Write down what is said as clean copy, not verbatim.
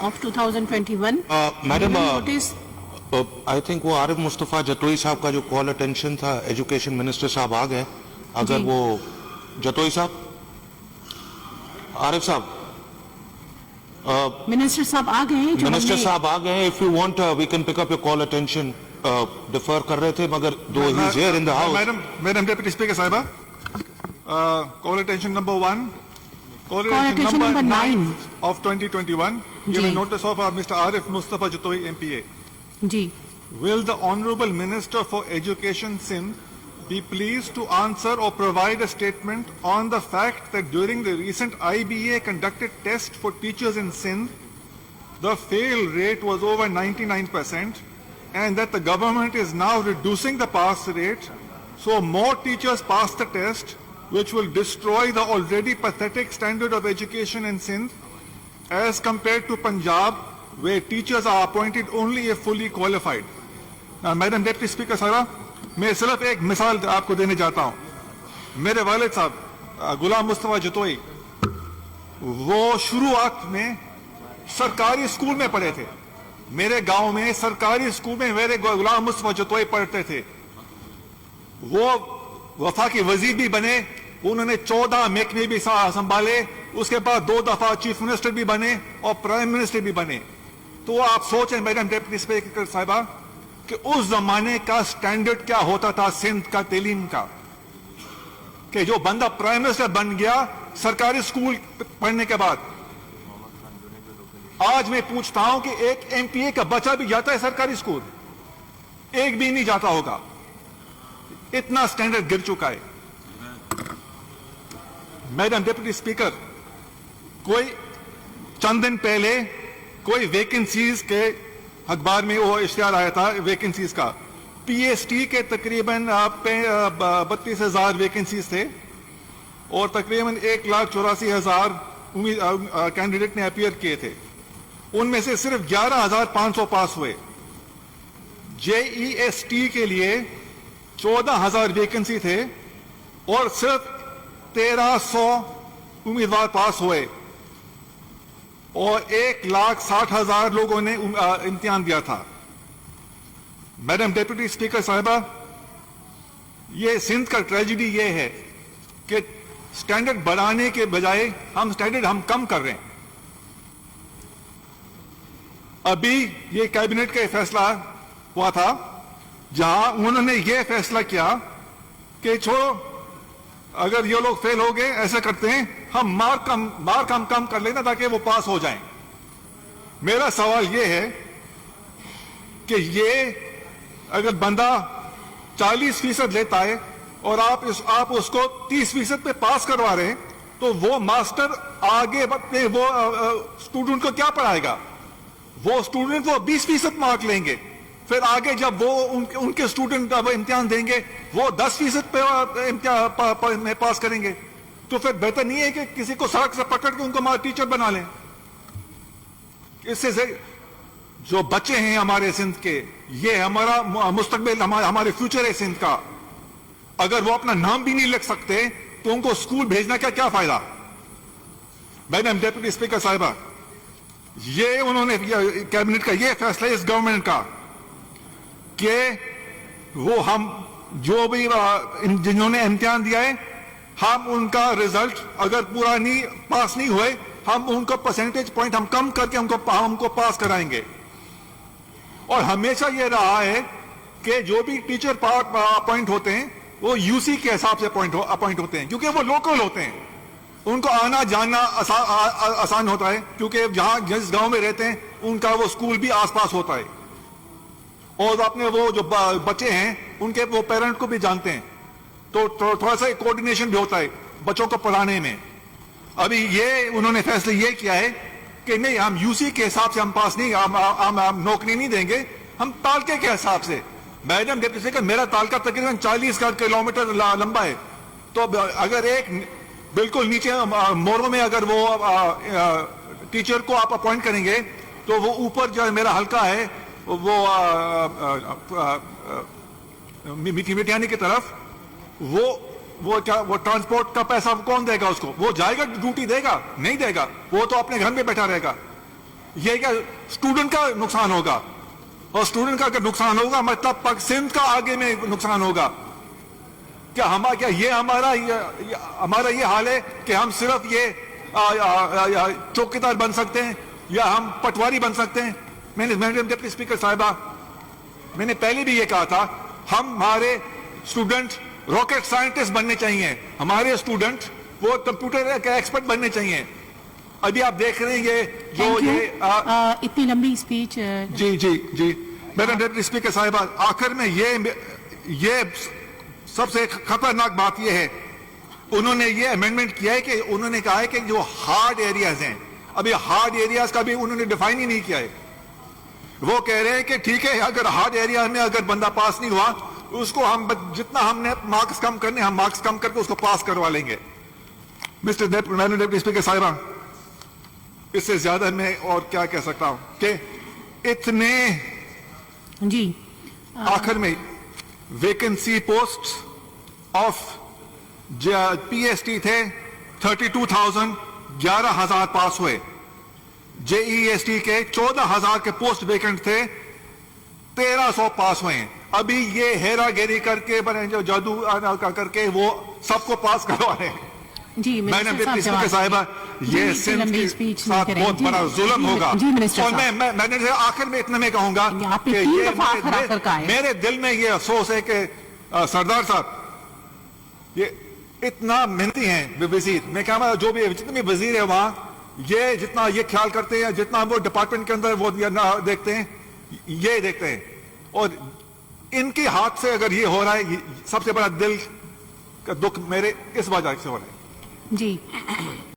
of 2021. Madam, notice I think वो आरिफ मुस्तफ़ा जतोई साहब का जो कॉल अटेंशन था, एजुकेशन मिनिस्टर साहब आ गए. अगर वो जतोई साहब, आरिफ साहब, मिनिस्टर साहब आ गए हैं. मिनिस्टर साहब आ गए. If you want we can pick up your call attention. Differ कर रहे थे मगर दो ही is here in the house. Madam deputy speaker साहिबा, call attention number 1, call attention number 9 of 2021, given notice of Mr. Arif Mustafa Jatoi MPA. Ji. Will the Honorable Minister for Education Sindh be pleased to answer or provide a statement on the fact that during the recent IBA conducted test for teachers in Sindh, the fail rate was over 99%, and that the government is now reducing the pass rate so more teachers pass the test, which will destroy the already pathetic standard of education in Sindh as compared to Punjab, where teachers are appointed only if fully qualified. Now, Madam Deputy Speaker साहबा, मैं सिर्फ एक मिसाल आपको देने जाता हूँ. मेरे वालिद साहब गुलाम मुस्तफा जतोई, वो शुरुआत में सरकारी स्कूल में पढ़े थे. मेरे गांव में सरकारी स्कूल में मेरे गुलाम मुस्तफा जतोई पढ़ते थे. वो वफाकी वजीर भी बने, उन्होंने 14 महकमे भी संभाले, उसके बाद 2 दफा चीफ मिनिस्टर भी बने और प्राइम मिनिस्टर भी बने. तो आप सोचें मैडम डेप्यूटी स्पीकर साहिबा कि उस जमाने का स्टैंडर्ड क्या होता था सिंध का तालीम का, कि जो बंदा प्राइम मिनिस्टर बन गया सरकारी स्कूल पढ़ने के बाद. आज मैं पूछता हूं कि एक एमपीए का बच्चा भी जाता है सरकारी स्कूल? एक भी नहीं जाता होगा. इतना स्टैंडर्ड गिर चुका है. मैडम डिप्टी स्पीकर, कोई चंद दिन पहले कोई वैकेंसीज के अखबार में वो इश्तिहार आया था वैकेंसीज का. पीएसटी के तकरीबन 32,000 वैकेंसीज थे और तकरीबन 1,84,000 कैंडिडेट ने अपीयर किए थे. उनमें से सिर्फ 11,500 पास हुए. जेईएसटी के लिए 14,000 वैकेंसी थे और सिर्फ 1,300 उम्मीदवार पास हुए और 1,60,000 लोगों ने इम्तिहान दिया था. मैडम डेप्यूटी स्पीकर साहिबा, ये सिंध का ट्रेजेडी ये है कि स्टैंडर्ड बढ़ाने के बजाय हम स्टैंडर्ड कम कर रहे हैं. अभी ये कैबिनेट का फैसला हुआ था जहां उन्होंने ये फैसला किया कि छोड़ो, अगर ये लोग फेल हो गए, ऐसा करते हैं हम मार्क कम कर लेना ताकि वो पास हो जाएं. मेरा सवाल ये है कि ये अगर बंदा 40% लेता है और आप उसको 30% पे पास करवा रहे हैं, तो वो मास्टर आगे अपने वो स्टूडेंट को क्या पढ़ाएगा? वो स्टूडेंट वो 20% मार्क लेंगे, फिर आगे जब वो उनके स्टूडेंट इम्तिहान देंगे वो 10% पे इम्तिहान में पास करेंगे. तो फिर बेहतर नहीं है कि किसी को सड़क से पकड़ के उनको टीचर बना लें? इससे जो बच्चे हैं हमारे सिंध के, ये हमारा मुस्तकबिल, हमारे फ्यूचर है सिंध का. अगर वो अपना नाम भी नहीं लिख सकते तो उनको स्कूल भेजना का क्या फायदा? मैडम डेप्यूटी स्पीकर साहिबा, ये उन्होंने कैबिनेट का ये फैसला इस गवर्नमेंट का कि वो हम जो भी जिन्होंने इम्तिहान दिया है, हम उनका रिजल्ट अगर पूरा नहीं पास नहीं हुए, हम उनको परसेंटेज पॉइंट हम कम करके हमको पास कराएंगे. और हमेशा ये रहा है कि जो भी टीचर अपॉइंट होते हैं वो यूसी के हिसाब से अपॉइंट होते हैं, क्योंकि वो लोकल होते हैं, उनको आना जाना आसान होता है, क्योंकि जिस गांव में रहते हैं उनका वो स्कूल भी आसपास होता है और अपने वो जो बच्चे हैं उनके वो पेरेंट को भी जानते हैं, तो थोड़ा सा कोऑर्डिनेशन भी होता है बच्चों को पढ़ाने में. अभी ये उन्होंने फैसला ये किया है कि नहीं, हम यूसी के हिसाब से हम पास नहीं, हम नौकरी नहीं देंगे, हम तालके के हिसाब से. मैडम डिप्टी स्पीकर, मेरा तालका तकरीबन 40 किलोमीटर लंबा है, तो अगर एक बिल्कुल नीचे मोरो में अगर वो टीचर को आप अपॉइंट करेंगे तो वो ऊपर जो मेरा हल्का है वो मिठियानी की तरफ, वो ट्रांसपोर्ट का पैसा कौन देगा उसको? वो जाएगा ड्यूटी देगा? नहीं देगा, वो तो अपने घर में बैठा रहेगा. ये क्या स्टूडेंट का नुकसान होगा, और स्टूडेंट का अगर नुकसान होगा मतलब पाक सिंध का आगे में नुकसान होगा। क्या ये हमारा ये हाल है कि हम सिर्फ ये चौकीदार बन सकते हैं या हम पटवारी बन सकते हैं? मैंने डिप्टी स्पीकर साहिबा, मैंने पहले भी ये कहा था, हमारे स्टूडेंट रॉकेट साइंटिस्ट बनने चाहिए, हमारे स्टूडेंट वो कंप्यूटर के एक्सपर्ट बनने चाहिए। अभी आप देख रहे हैं ये जो थैंक यू। ये इतनी लंबी स्पीच। जी मैडम डिप्टी स्पीकर साहिबा, आखिर में ये सबसे खतरनाक बात ये है, उन्होंने ये अमेंडमेंट किया है कि उन्होंने कहा है कि जो हार्ड एरियाज हैं, अभी हार्ड एरियाज का भी उन्होंने डिफाइन ही नहीं किया है। वो कह रहे हैं कि ठीक है, अगर हार्ड एरिया में अगर बंदा पास नहीं हुआ, उसको हम जितना हमने मार्क्स कम करने, हम मार्क्स कम करके उसको पास करवा लेंगे। मिस्टर डिप्टी स्पीकर साहिबा, इससे ज्यादा मैं और क्या कह सकता हूं कि इतने जी आखिर में वैकेंसी पोस्ट ऑफ पीएसटी थे 32,000, 11,000 पास हुए। जेईएसटी के 14,000 के पोस्ट वैकेंट थे, 1,300 पास हुए। अभी ये हेरागेरी करके बने जो जादू करके वो सबको पास करवा रहे हैं। जी मैडम डिप्टी स्पीकर साहिबा, ये सिंध के साथ बहुत बड़ा जुल्म होगा। जी मिनिस्टर और साहब, मैंने आखिर में इतना में कहूंगा आपने कि 3 ये दफा आखिर आखिर कहा है। मेरे दिल में ये अफसोस है कि सरदार साहब ये इतना मेहनती हैं वजीर, मैं क्या जो भी जितने भी वजीर है वहां, ये जितना ये ख्याल करते हैं, जितना वो डिपार्टमेंट के अंदर वो देखते हैं, ये देखते हैं, और इनके हाथ से अगर ये हो रहा है, सबसे बड़ा दिल का दुख मेरे इस वजह से हो रहा है। जी